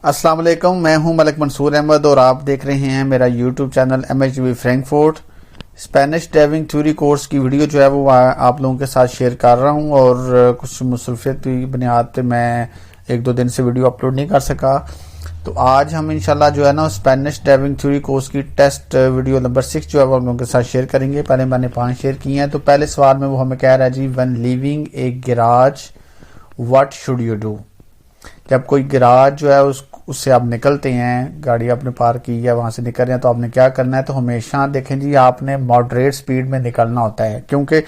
السلام علیکم، میں ہوں ملک منصور احمد اور آپ دیکھ رہے ہیں میرا YouTube channel MHDB Frankfurt. Spanish driving theory course کی ویڈیو جو ہے وہ آپ لوگوں کے ساتھ شیئر کر رہا ہوں، اور کچھ مصروفیت کی بنیاد پہ میں ایک دو دن سے ویڈیو اپلوڈ نہیں کر سکا۔ تو آج ہم انشاءاللہ جو ہے نا اسپینش ڈرائیونگ تھیوری کورس کی ٹیسٹ ویڈیو نمبر 6 جو ہے وہ آپ لوگوں کے ساتھ شیئر کریں گے۔ پہلے میں نے 5 شیئر کی ہیں۔ تو پہلے سوال میں وہ ہمیں کہہ رہا ہے جی when leaving a garage what should you do؟ جب کوئی گراج جو ہے اس سے آپ نکلتے ہیں، گاڑی آپ نے پارک کی ہے، وہاں سے نکل رہے ہیں، تو آپ نے کیا کرنا ہے؟ تو ہمیشہ دیکھیں جی آپ نے ماڈریٹ سپیڈ میں نکلنا ہوتا ہے، کیونکہ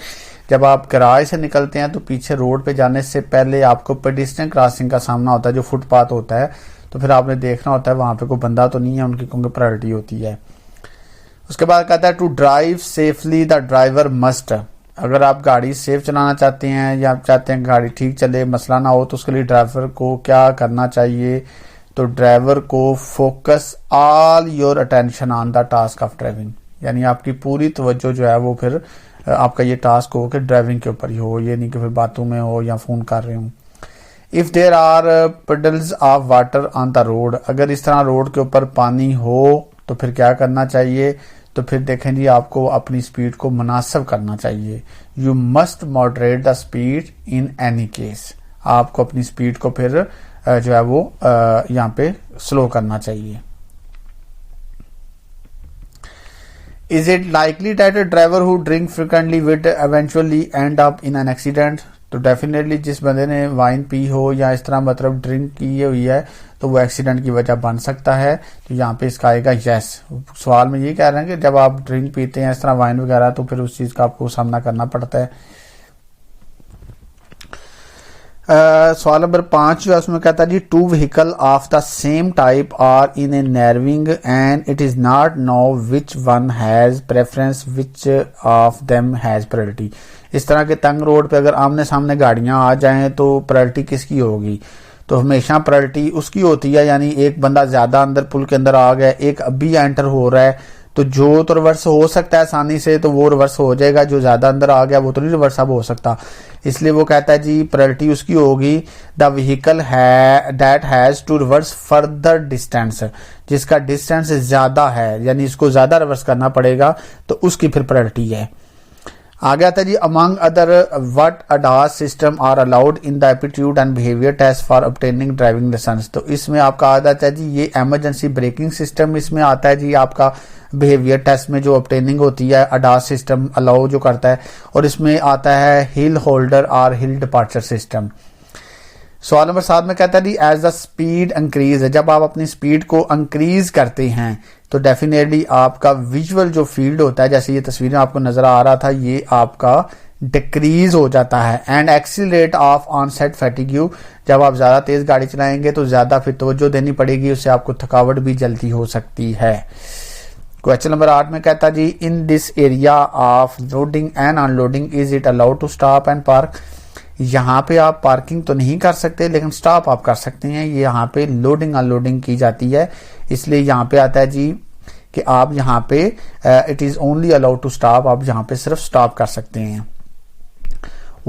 جب آپ گراج سے نکلتے ہیں تو پیچھے روڈ پہ جانے سے پہلے آپ کو پیڈسٹرین کراسنگ کا سامنا ہوتا ہے جو فٹ پاتھ ہوتا ہے، تو پھر آپ نے دیکھنا ہوتا ہے وہاں پہ کوئی بندہ تو نہیں ہے، ان کی کیونکہ پرائرٹی ہوتی ہے۔ اس کے بعد کہتا ہے to drive safely the driver must, اگر آپ گاڑی سیف چلانا چاہتے ہیں یا آپ چاہتے ہیں گاڑی ٹھیک چلے، مسئلہ نہ ہو، تو اس کے لیے ڈرائیور کو کیا کرنا چاہیے؟ تو ڈرائیور کو focus all your attention on the task of driving, یعنی آپ کی پوری توجہ جو ہے وہ پھر آپ کا یہ ٹاسک ہو کہ ڈرائیونگ کے اوپر ہی ہو، یہ نہیں کہ پھر باتوں میں ہو یا فون کر رہے ہوں۔ If there are puddles of water on the road, اگر اس طرح روڈ کے اوپر پانی ہو تو پھر کیا کرنا چاہیے؟ تو پھر دیکھیں جی آپ کو اپنی سپیڈ کو مناسب کرنا چاہیے۔ You must moderate the speed in any case, آپ کو اپنی سپیڈ کو پھر جو ہے وہ یہاں پہ سلو کرنا چاہیے۔ Is it likely that a driver who drink frequently would eventually and up in an accident? تو ڈیفینیٹلی جس بندے نے وائن پی ہو یا اس طرح مطلب ڈرنک کی ہوئی ہے تو وہ ایکسیڈنٹ کی وجہ بن سکتا ہے، تو یہاں پہ اس کا آئے گا یس۔ سوال میں یہ کہہ رہے ہیں کہ جب آپ ڈرنک پیتے ہیں اس طرح وائن وغیرہ تو پھر اس چیز کا آپ کو سامنا کرنا پڑتا ہے۔ سوال نمبر 5 جو ہے اس میں کہتا ہے جی two vehicle of the same type are in a narrowing and it is not know which one has preference which of them has priority. اس طرح کے تنگ روڈ پہ اگر آمنے سامنے گاڑیاں آ جائیں تو پرائرٹی کس کی ہوگی؟ تو ہمیشہ پرائرٹی اس کی ہوتی ہے، یعنی ایک بندہ زیادہ اندر پل کے اندر آ گیا، ایک ابھی انٹر ہو رہا ہے، تو جو تو ریورس ہو سکتا ہے آسانی سے تو وہ ریورس ہو جائے گا، جو زیادہ اندر آ گیا وہ تو نہیں ریورس اب ہو سکتا، اس لیے وہ کہتا ہے جی پرائرٹی اس کی ہوگی the vehicle that has to reverse further distance, جس کا ڈسٹینس زیادہ ہے، یعنی اس کو زیادہ ریورس کرنا پڑے گا تو اس کی پھر پرائرٹی ہے۔ آگے آتا ہے جی among other what ADAS system are allowed in the aptitude and behaviour test for obtaining driving licence. تو اس میں آپ کا آتا ہے جی یہ ایمرجنسی بریکنگ سسٹم، اس میں آتا ہے جی آپ کا بہیویئر ٹیسٹ میں جو obtaining ہوتی ہے ADAS سسٹم الاؤ جو کرتا ہے، اور اس میں آتا ہے ہل ہولڈر اور ہل ڈپارچر سسٹم۔ سوال نمبر 7 میں کہتا ہے جی ایز دا اسپیڈ انکریز، جب آپ اپنی اسپیڈ کو انکریز کرتے ہیں تو ڈیفینیٹلی آپ کا ویژول جو فیلڈ ہوتا ہے، جیسے یہ تصویریں آپ کو نظر آ رہا تھا، یہ آپ کا ڈیکریز ہو جاتا ہے۔ And accelerate of onset fatigue, جب آپ زیادہ تیز گاڑی چلائیں گے تو زیادہ پھر توجہ دینی پڑے گی، اس سے آپ کو تھکاوٹ بھی جلدی ہو سکتی ہے۔ کویسچن نمبر 8 میں کہتا ہے جی in this area of loading and unloading is it allowed to stop and park? یہاں پہ آپ پارکنگ تو نہیں کر سکتے لیکن سٹاپ آپ کر سکتے ہیں، یہاں پہ لوڈنگ ان لوڈنگ کی جاتی ہے، اس لیے یہاں پہ آتا ہے جی کہ آپ یہاں پہ it is only allowed to stop, آپ یہاں پہ صرف سٹاپ کر سکتے ہیں۔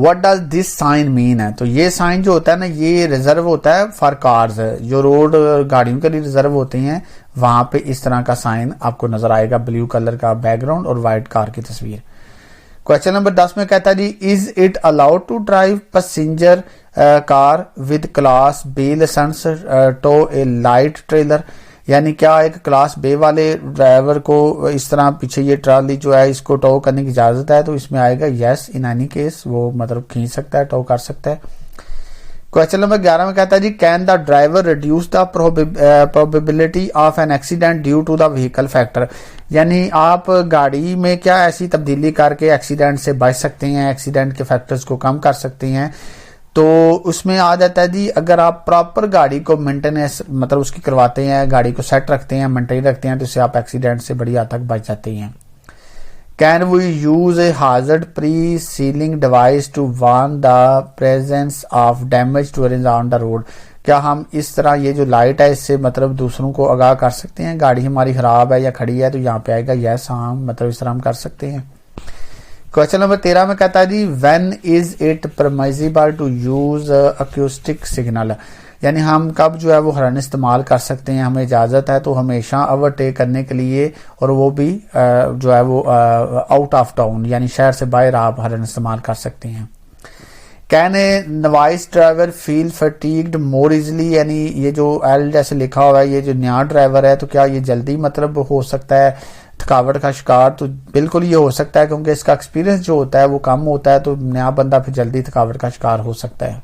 What does this sign mean ہے؟ تو یہ سائن جو ہوتا ہے نا یہ ریزرو ہوتا ہے فار کارز، جو روڈ گاڑیوں کے لیے ریزرو ہوتے ہیں وہاں پہ اس طرح کا سائن آپ کو نظر آئے گا، بلیو کلر کا بیک گراؤنڈ اور وائٹ کار کی تصویر۔ کویسچن نمبر 10 میں کہتا ہے جی is it allowed to drive passenger car with class B licence to a light trailer? یعنی کیا ایک کلاس بے والے ڈرائیور کو اس طرح پیچھے یہ ٹرالی جو ہے اس کو ٹو کرنے کی اجازت ہے؟ تو اس میں آئے گا یس ان اینی کیس، وہ مطلب کھینچ سکتا ہے، ٹو کر سکتا ہے۔ کویسچن نمبر 11 میں کہتا ہے جی can the driver reduce the probability of an accident due to the vehicle factor? یعنی آپ گاڑی میں کیا ایسی تبدیلی کر کے ایکسیڈنٹ سے بچ سکتے ہیں، ایکسیڈنٹ کے فیکٹرز کو کم کر سکتے ہیں؟ تو اس میں آ جاتا ہے جی اگر آپ پراپر گاڑی کو مینٹیننس مطلب اس کی کرواتے ہیں، گاڑی کو سیٹ رکھتے ہیں، مینٹین رکھتے ہیں، تو اس سے آپ ایکسیڈنٹ سے بڑی حد تک بچ جاتے ہیں۔ Can we use a hazard pre signalling device to warn the presence of damage tyres on the road? کیا ہم اس طرح یہ جو لائٹ ہے اس سے مطلب دوسروں کو آگاہ کر سکتے ہیں گاڑی ہماری خراب ہے یا کھڑی ہے؟ تو یہاں پہ آئے گا یس، ہاں مطلب اس طرح ہم کر سکتے ہیں۔ کویسچن نمبر 13 میں کہتا ہے جی when is it permissible to use acoustic signal? یعنی ہم کب جو ہے وہ ہارن استعمال کر سکتے ہیں, ہمیں اجازت ہے تو ہمیشہ اوورٹیک کرنے کے لیے, اور وہ بھی جو ہے وہ آؤٹ آف ٹاؤن یعنی شہر سے باہر آپ ہارن استعمال کر سکتے ہیں. Can a noise driver feel fatigued more easily, یعنی یہ جو ایل جیسے لکھا ہوا ہے, یہ جو نیا ڈرائیور ہے تو کیا یہ جلدی مطلب ہو سکتا ہے تھکاوٹ کا شکار؟ تو بالکل یہ ہو سکتا ہے, کیونکہ اس کا ایکسپیرینس جو ہوتا ہے وہ کم ہوتا ہے, تو نیا بندہ پھر جلدی تھکاوٹ کا شکار ہو سکتا ہے.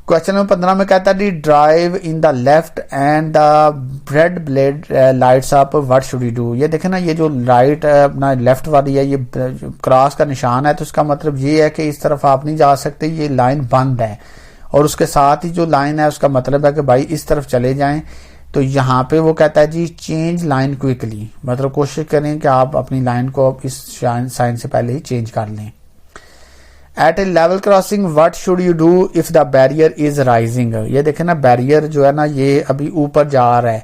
کوشچن نمبر 15 میں کہتا ہے the drive in the left and the red blade lights up, what should you do. یہ دیکھیں نا, یہ جو لائٹ اپنا لیفٹ والی ہے, یہ کراس کا نشان ہے, تو اس کا مطلب یہ ہے کہ اس طرف آپ نہیں جا سکتے, یہ لائن بند ہے. اور اس کے ساتھ ہی جو لائن ہے اس کا مطلب ہے کہ بھائی اس طرف چلے جائیں. تو یہاں پہ وہ کہتا ہے جی چینج لائن کوئکلی, مطلب کوشش کریں کہ آپ اپنی لائن کو اس سائن سے پہلے ہی چینج کر لیں. At a level crossing what should you do if the barrier is rising. یہ دیکھیں نا, بیریئر جو ہے نا یہ ابھی اوپر جا رہا ہے,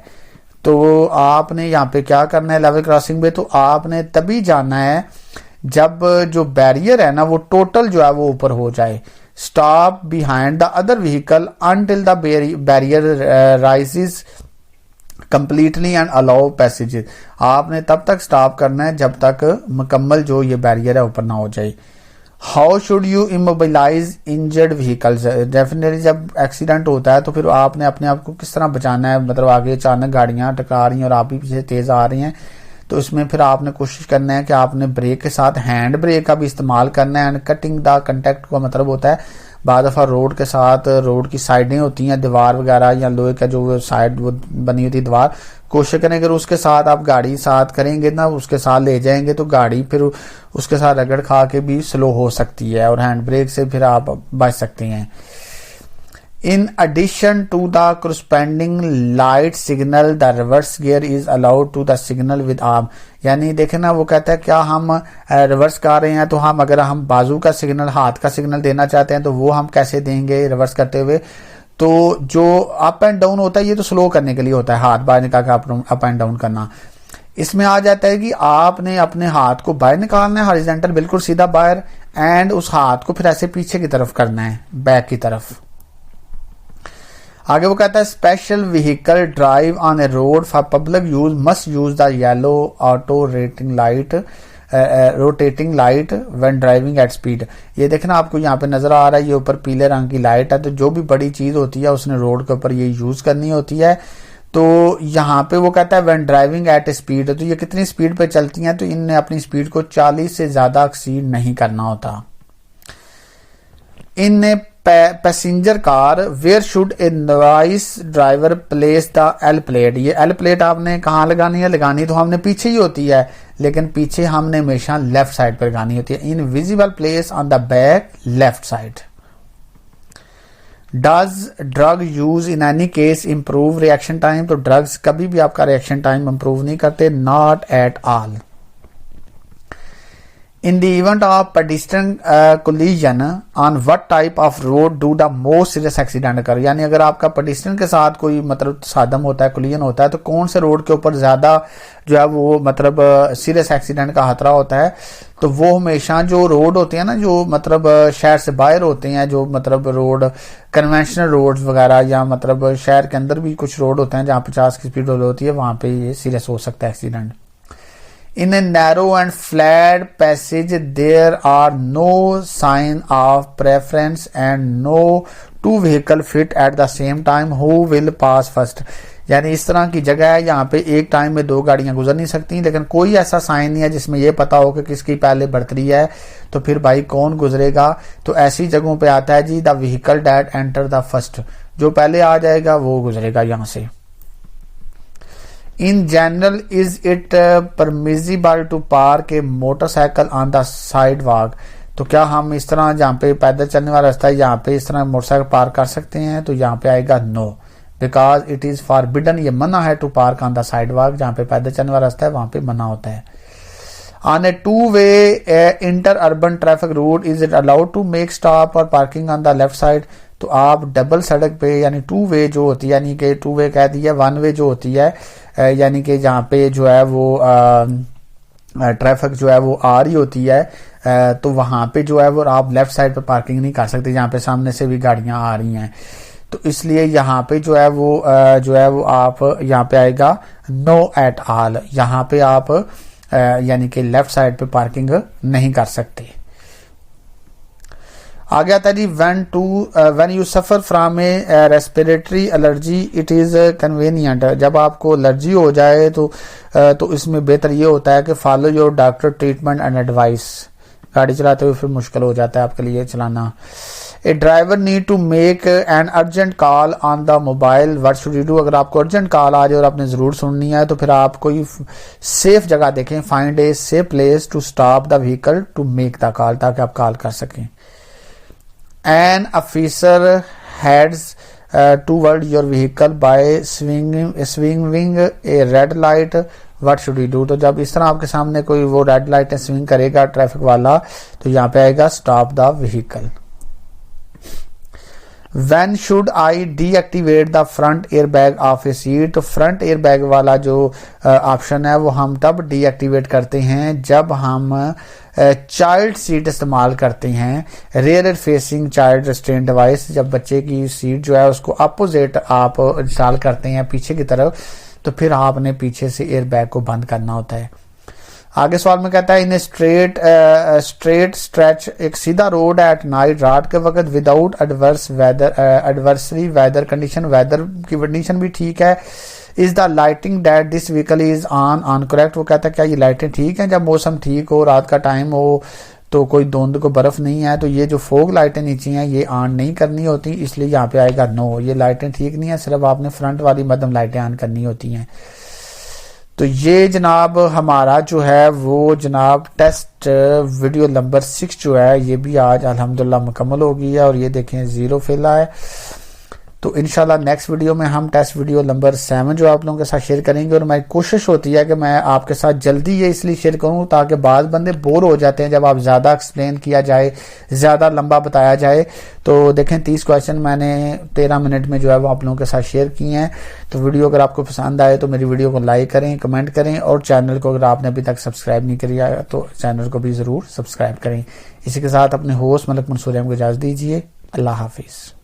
تو آپ نے یہاں پہ کیا کرنا ہے لیول کراسنگ پہ, تو آپ نے تبھی جانا ہے جب جو بیریئر ہے نا وہ ٹوٹل جو ہے وہ اوپر ہو جائے. Stop behind the other vehicle until the barrier rises completely and allow passages. آپ نے تب تک سٹاپ کرنا ہے جب تک مکمل جو یہ بیریئر ہے اوپر نہ ہو جائے. How should you اموبلائز injured vehicles. Definitely جب ایکسیڈنٹ ہوتا ہے تو پھر آپ نے اپنے آپ کو کس طرح بچانا ہے, مطلب آگے اچانک گاڑیاں ٹکرا رہی ہیں اور آپ بھی پیچھے تیز آ رہی ہیں, تو اس میں پھر آپ نے کوشش کرنا ہے کہ آپ نے بریک کے ساتھ ہینڈ بریک کا بھی استعمال کرنا ہے. اینڈ کٹنگ دا کنٹیکٹ کا مطلب ہوتا ہے بعض دفعہ روڈ کے ساتھ روڈ کی سائڈیں ہوتی ہیں, دیوار وغیرہ یا لوہے کا جو سائڈ وہ بنی ہوتی ہے دیوار, کوشش کریں اگر اس کے ساتھ آپ گاڑی ساتھ کریں گے نا, اس کے ساتھ لے جائیں گے تو گاڑی پھر اس کے ساتھ رگڑ کھا کے بھی سلو ہو سکتی ہے, اور ہینڈ بریک سے پھر آپ بچ سکتے ہیں. In addition to the corresponding light signal, the reverse gear is allowed to the signal with arm. یعنی دیکھیں نا, وہ کہتا ہے کیا ہم ریورس کر رہے ہیں تو ہم اگر ہم بازو کا سگنل, ہاتھ کا سگنل دینا چاہتے ہیں تو وہ ہم کیسے دیں گے ریورس کرتے ہوئے. تو جو اپ اینڈ ڈاؤن ہوتا ہے یہ تو سلو کرنے کے لیے ہوتا ہے, ہاتھ باہر نکال کے اپ اینڈ ڈاؤن کرنا. اس میں آ جاتا ہے کہ آپ نے اپنے ہاتھ کو باہر نکالنا ہے ہاریزونٹل بالکل سیدھا باہر, اینڈ اس ہاتھ کو پھر ایسے پیچھے کی طرف کرنا ہے, بیک کی طرف. آگے وہ کہتا ہے special vehicle drive on a road for public use must use the yellow auto rotating light when driving at speed. یہ دیکھنا آپ کو یہاں پہ نظر آ رہا ہے, یہ اوپر پیلے رنگ کی لائٹ ہے, تو جو بھی بڑی چیز ہوتی ہے اس نے روڈ کے اوپر یہ یوز کرنی ہوتی ہے. تو یہاں پہ وہ کہتا ہے when driving at a speed, تو یہ کتنی اسپیڈ پہ چلتی ہیں, تو ان نے اپنی اسپیڈ کو 40 سے زیادہ ایکسیڈ نہیں کرنا ہوتا. ان نے passenger car where should a noise driver place the L plate. یہ ایل پلیٹ آپ نے کہاں لگانی ہے, لگانی تو ہم نے پیچھے ہی ہوتی ہے, لیکن پیچھے ہم نے ہمیشہ لیفٹ سائڈ پہ لگانی ہوتی ہے. In visible place on the back left side. Does drug use in any case improve reaction time. تو ڈرگز کبھی بھی آپ کا ریئیکشن ٹائم امپروو نہیں کرتے, not at all. In the event of pedestrian collision, on what type of road do the most serious accident occur. یعنی اگر آپ کا پیڈیسٹرین کے ساتھ کوئی مطلب تصادم ہوتا ہے, کولیجن ہوتا ہے, تو کون سے روڈ کے اوپر زیادہ جو ہے وہ مطلب سیریس ایکسیڈنٹ کا خطرہ ہوتا ہے. تو وہ ہمیشہ جو روڈ ہوتے ہیں نا, جو مطلب شہر سے باہر ہوتے ہیں, جو مطلب روڈ کنونشنل روڈ وغیرہ, یا مطلب شہر کے اندر بھی کچھ روڈ ہوتے ہیں جہاں 50 کی اسپیڈ ہوتی ہے, وہاں پہ یہ سیریس ہو سکتا ہے accident. In a narrow and flat passage, there are no sign of preference and no two vehicle fit at the same time. Who will pass first? یعنی اس طرح کی جگہ ہے یہاں پہ ایک ٹائم میں 2 گاڑیاں گزر نہیں سکتی, لیکن کوئی ایسا سائن نہیں ہے جس میں یہ پتا ہو کہ کس کی پہلے برتری ہے, تو پھر بھائی کون گزرے گا. تو ایسی جگہوں پہ آتا ہے جی the vehicle that enter the first, جو پہلے آ جائے گا وہ گزرے گا یہاں سے. In general, is it permissible to park a motorcycle on the sidewalk? تو کیا ہم اس طرح جہاں پہ پیدل چلنے والا راستہ ہے یہاں پہ اس طرح موٹر سائیکل پارک کر سکتے ہیں؟ تو یہاں پہ آئے گا no, because it is forbidden. یہ منع ہے to park on the sidewalk, جہاں پہ پیدل چلنے والا راستہ ہے وہاں پہ منع ہوتا ہے. On a two-way inter-urban traffic route, is it allowed to make stop or parking on the left side? تو آپ ڈبل سڑک پہ یعنی 2 وے جو ہوتی ہے, یعنی کہ 2 وے کہہ دیا, 1 وے جو ہوتی ہے, یعنی کہ جہاں پہ جو ہے وہ ٹریفک جو ہے وہ آ رہی ہوتی ہے, تو وہاں پہ جو ہے وہ آپ لیفٹ سائڈ پہ پارکنگ نہیں کر سکتے جہاں پہ سامنے سے بھی گاڑیاں آ رہی ہیں. تو اس لیے یہاں پہ جو ہے وہ آپ یہاں پہ آئے گا نو ایٹ آل، یہاں پہ آپ یعنی کہ لیفٹ سائڈ پہ پارکنگ نہیں کر سکتے. آگے آتا ہے جی when you suffer from a respiratory allergy it is convenient. جب آپ کو الرجی ہو جائے تو اس میں بہتر یہ ہوتا ہے کہ follow your doctor treatment and advice. گاڑی چلاتے ہوئے پھر مشکل ہو جاتا ہے آپ کے لیے چلانا. A driver need to make an urgent call on the mobile. What should you do؟ اگر آپ کو ارجنٹ کال آ جائے اور آپ نے ضرور سننی ہے تو پھر آپ کوئی سیف جگہ دیکھیں. Find a safe place to stop the vehicle to make the call، تاکہ آپ کال کر سکیں. An officer heads toward your vehicle by swinging a red light. What should you do؟ تو جب اس طرح آپ کے سامنے کوئی وہ ریڈ لائٹ سوئنگ کرے گا ٹریفک والا تو یہاں پہ آئے گا stop the vehicle. When should I deactivate the front airbag of a seat؟ تو فرنٹ ایئر بیگ والا جو آپشن ہے وہ ہم تب ڈی ایکٹیویٹ کرتے ہیں جب ہم چائلڈ سیٹ استعمال کرتے ہیں. Rear facing child restraint device, جب بچے کی سیٹ جو ہے اس کو اپوزٹ آپ انسٹال کرتے ہیں پیچھے کی طرف تو پھر آپ نے پیچھے سے ایئر بیگ کو بند کرنا ہوتا ہے. آگے سوال میں کہتا ہے ان اسٹریٹ اسٹریچ، ایک سیدھا روڈ ایٹ نائٹ، رات کے وقت without adversary weather condition, weather کی کنڈیشن بھی ٹھیک ہے. Is the lighting that this vehicle is on correct? وہ کہتا ہے کیا یہ لائٹیں ٹھیک ہیں جب موسم ٹھیک ہو، رات کا ٹائم ہو تو کوئی دھند کو برف نہیں ہے تو یہ جو فوگ لائٹیں نیچے ہیں یہ آن نہیں کرنی ہوتی، اس لیے یہاں پہ آئے گا نو، یہ لائٹیں ٹھیک نہیں ہیں، صرف آپ نے فرنٹ والی مدھم لائٹیں آن کرنی ہوتی ہیں. تو یہ جناب ہمارا جو ہے وہ جناب ٹیسٹ ویڈیو نمبر 6 جو ہے یہ بھی آج الحمدللہ مکمل ہو گئی ہے اور یہ دیکھیں 0 فیلا ہے. تو انشاءاللہ نیکسٹ ویڈیو میں ہم ٹیسٹ ویڈیو نمبر 7 جو آپ لوگوں کے ساتھ شیئر کریں گے، اور میں کوشش ہوتی ہے کہ میں آپ کے ساتھ جلدی یہ اس لیے شیئر کروں تاکہ بعض بندے بور ہو جاتے ہیں جب آپ زیادہ ایکسپلین کیا جائے، زیادہ لمبا بتایا جائے. تو دیکھیں 30 کویشچن میں نے 13 منٹ میں جو ہے وہ آپ لوگوں کے ساتھ شیئر کیے ہیں. تو ویڈیو اگر آپ کو پسند آئے تو میری ویڈیو کو لائک کریں، کمنٹ کریں، اور چینل کو اگر آپ نے ابھی تک سبسکرائب نہیں کیا تو چینل کو بھی ضرور سبسکرائب کریں. اسی کے ساتھ اپنے ہوسٹ ملک منصور احمد کو اجازت دیجیے. اللہ حافظ.